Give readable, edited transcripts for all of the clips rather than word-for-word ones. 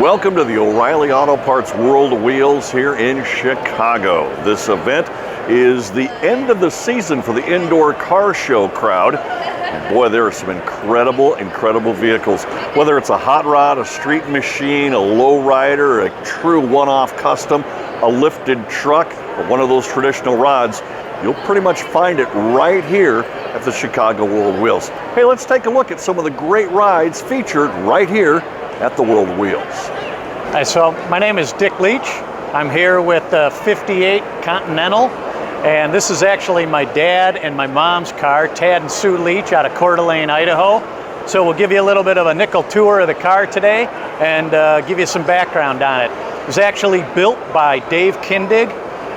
Welcome to the O'Reilly Auto Parts World of Wheels here in Chicago. This event is the end of the season for the indoor car show crowd. And boy, there are some incredible vehicles. Whether it's a hot rod, a street machine, a lowrider, a true one-off custom, a lifted truck, or one of those traditional rods, you'll pretty much find it right here at the Chicago World of Wheels. Hey, let's take a look at some of the great rides featured right here at the World of Wheels. Hi, so my name is Dick Leach. I'm here with the 58 Continental, and this is actually my dad and my mom's car, Tad and Sue Leach, out of Coeur d'Alene, Idaho. So we'll give you a little bit of a nickel tour of the car today and give you some background on it. It was actually built by Dave Kindig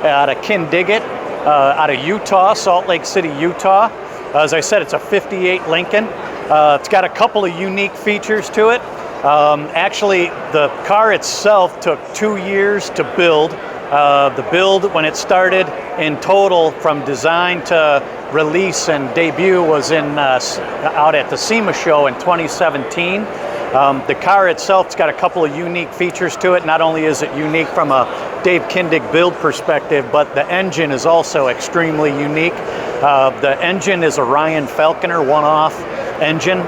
out of Kindigit, out of Utah, Salt Lake City, Utah. As I said, it's a 58 Lincoln. It's got a couple of unique features to it. Actually, the car itself took 2 years to build. The build, when it started in total from design to release and debut, was out at the SEMA show in 2017. The car itself's got a couple of unique features to it. Not only is it unique from a Dave Kindig build perspective, but the engine is also extremely unique. The engine is a Ryan Falconer one-off engine,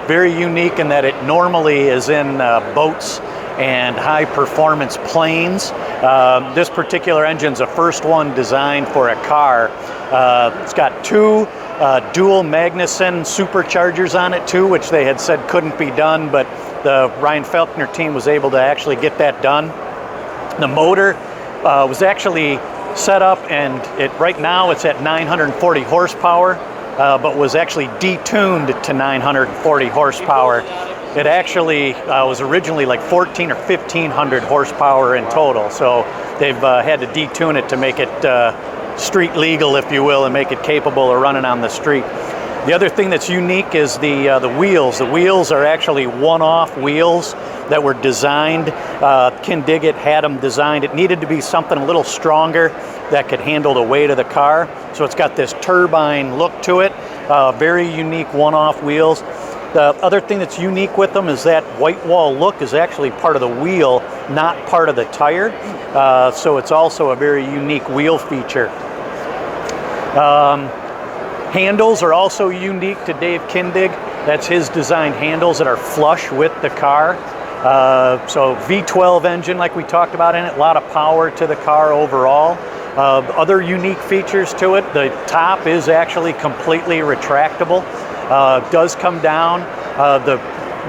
very unique in that it normally is in boats and high performance planes. This particular engine's the first one designed for a car. It's got two dual Magnuson superchargers on it too, which they had said couldn't be done, but the Ryan Falconer team was able to actually get that done. The motor was actually set up, and right now it's at 940 horsepower, but was actually detuned to 940 horsepower. It actually was originally like 14 or 1500 horsepower in total, so they've had to detune it to make it street legal, if you will, and make it capable of running on the street. The other thing that's unique is the wheels. The wheels are actually one-off wheels that were designed. Kindigit had them designed. It needed to be something a little stronger that could handle the weight of the car. So it's got this turbine look to it. Very unique one-off wheels. The other thing that's unique with them is that white wall look is actually part of the wheel, not part of the tire. So it's also a very unique wheel feature. Handles are also unique to Dave Kindig. That's his designed handles that are flush with the car. So V12 engine, like we talked about in it, a lot of power to the car overall. Other unique features to it, the top is actually completely retractable. Does come down. The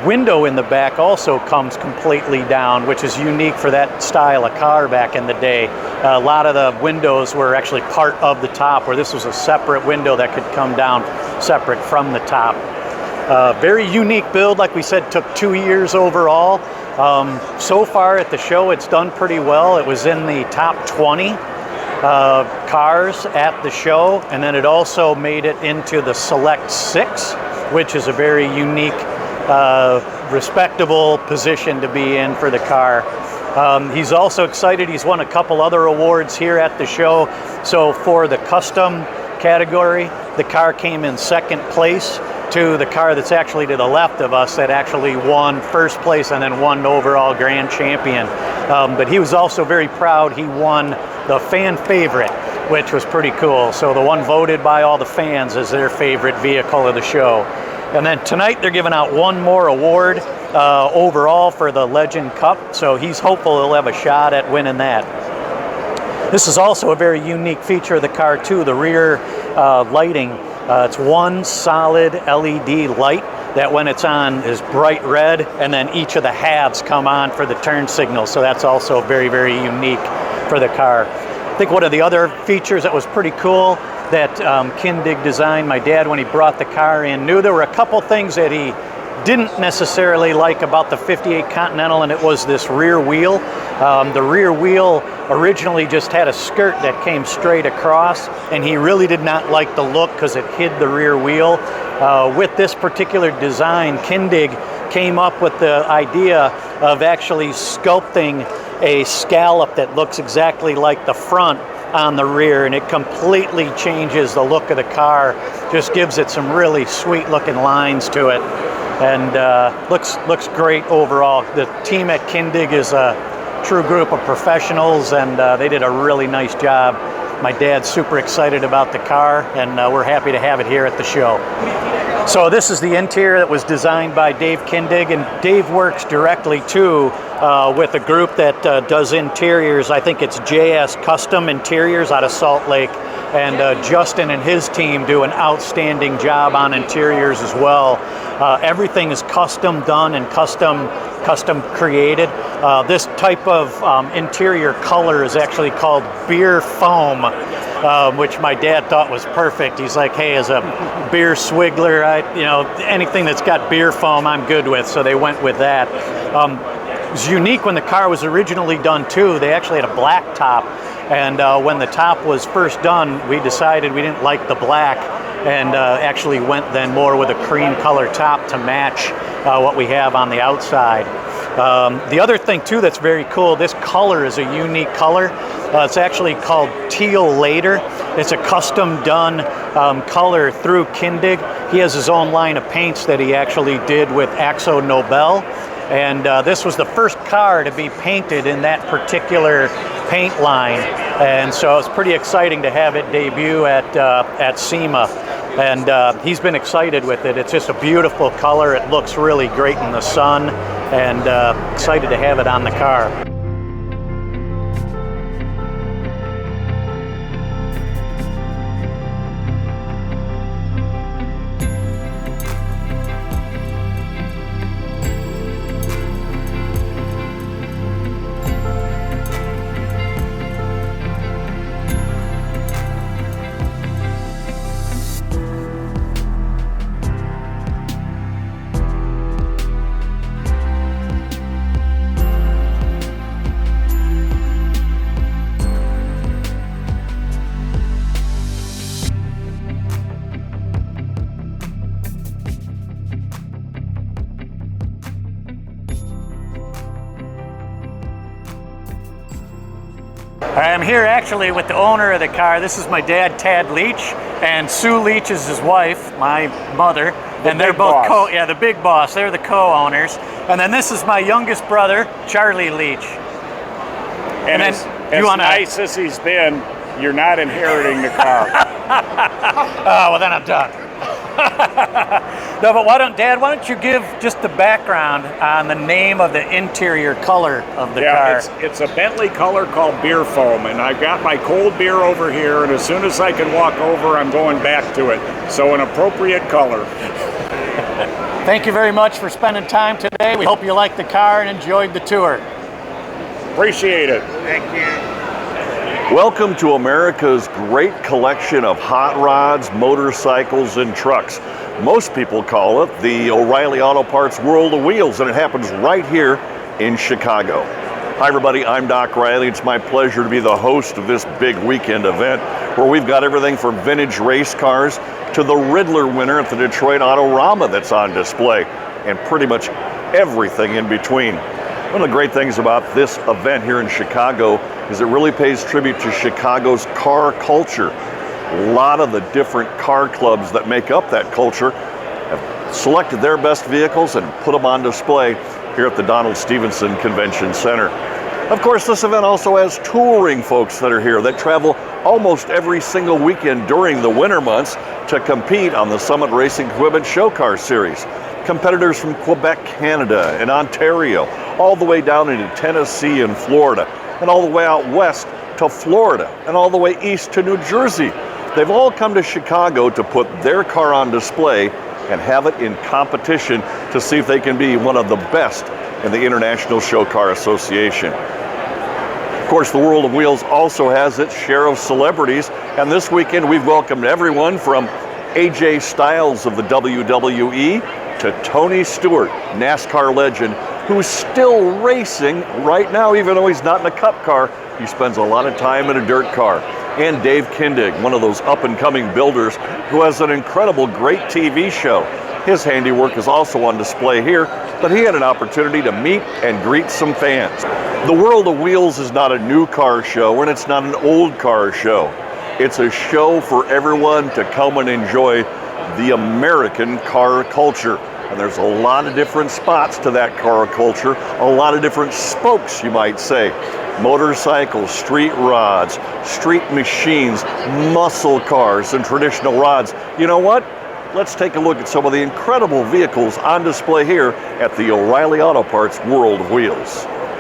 window in the back also comes completely down, which is unique for that style of car back in the day. A lot of the windows were actually part of the top, where this was a separate window that could come down separate from the top. Very unique build, like we said, took 2 years overall. So far at the show, it's done pretty well. It was in the top 20 cars at the show, and then it also made it into the Select 6, which is a very unique, respectable position to be in for the car. He's also excited. He's won a couple other awards here at the show. So for the custom category, the car came in second place to the car that's actually to the left of us that actually won first place and then won overall grand champion. But he was also very proud he won the fan favorite, which was pretty cool. So the one voted by all the fans as their favorite vehicle of the show. And then tonight they're giving out one more award overall for the Legend Cup. So he's hopeful he'll have a shot at winning that. This is also a very unique feature of the car too, the rear lighting. It's one solid LED light that when it's on is bright red, and then each of the halves come on for the turn signal. So that's also very, very unique for the car. I think one of the other features that was pretty cool that Kindig designed, my dad, when he brought the car in, knew there were a couple things that he didn't necessarily like about the 58 Continental, and it was this rear wheel. The rear wheel originally just had a skirt that came straight across, and he really did not like the look because it hid the rear wheel. With this particular design, Kindig came up with the idea of actually sculpting a scallop that looks exactly like the front on the rear, and it completely changes the look of the car. Just gives it some really sweet looking lines to it. and looks great overall. The team at Kindig is a true group of professionals, and they did a really nice job. My dad's super excited about the car, and we're happy to have it here at the show. So this is the interior that was designed by Dave Kindig, and Dave works directly too with a group that does interiors. I think it's JS Custom Interiors out of Salt Lake, and Justin and his team do an outstanding job on interiors as well. Everything is custom done and custom created. This type of interior color is actually called beer foam, which my dad thought was perfect. He's like, hey, as a beer swiggler, anything that's got beer foam, I'm good with. So they went with that. It was unique when the car was originally done too. They actually had a black top, and when the top was first done, we decided we didn't like the black, and actually went then more with a cream color top to match what we have on the outside. The other thing too that's very cool, this color is a unique color. It's actually called Teal Later. It's a custom done color through Kindig. He has his own line of paints that he actually did with Axo Nobel. And this was the first car to be painted in that particular paint line. And so it's pretty exciting to have it debut at SEMA. And he's been excited with it. It's just a beautiful color. It looks really great in the sun, and excited to have it on the car. I'm here actually with the owner of the car. This is my dad, Tad Leach, and Sue Leach is his wife, my mother, and they're both the big boss. They're the co-owners. And then this is my youngest brother, Charlie Leach. And then as nice as he's been, you're not inheriting the car. Oh, well then I'm done. No, but Dad, why don't you give just the background on the name of the interior color of the car? It's a Bentley color called beer foam, and I've got my cold beer over here, and as soon as I can walk over, I'm going back to it. So an appropriate color. Thank you very much for spending time today. We hope you liked the car and enjoyed the tour. Appreciate it. Thank you. Welcome to America's great collection of hot rods, motorcycles, and trucks. Most people call it the O'Reilly Auto Parts World of Wheels, and it happens right here in Chicago. Hi everybody, I'm Doc Riley. It's my pleasure to be the host of this big weekend event where we've got everything from vintage race cars to the Riddler winner at the Detroit Autorama that's on display, and pretty much everything in between. One of the great things about this event here in Chicago is it really pays tribute to Chicago's car culture. A lot of the different car clubs that make up that culture have selected their best vehicles and put them on display here at the Donald Stevenson Convention Center. Of course, this event also has touring folks that are here that travel almost every single weekend during the winter months to compete on the Summit Racing Equipment Show Car Series. Competitors from Quebec, Canada, and Ontario, all the way down into Tennessee and Florida, and all the way out west to Florida, and all the way east to New Jersey. They've all come to Chicago to put their car on display and have it in competition to see if they can be one of the best in the International Show Car Association. Of course, the World of Wheels also has its share of celebrities, and this weekend we've welcomed everyone from AJ Styles of the WWE to Tony Stewart, NASCAR legend, who's still racing right now, even though he's not in a cup car. He spends a lot of time in a dirt car. And Dave Kindig, one of those up-and-coming builders who has an incredible, great TV show. His handiwork is also on display here, but he had an opportunity to meet and greet some fans. The World of Wheels is not a new car show, and it's not an old car show. It's a show for everyone to come and enjoy the American car culture. And there's a lot of different spots to that car culture, a lot of different spokes, you might say. Motorcycles, street rods, street machines, muscle cars, and traditional rods. You know what? Let's take a look at some of the incredible vehicles on display here at the O'Reilly Auto Parts World of Wheels.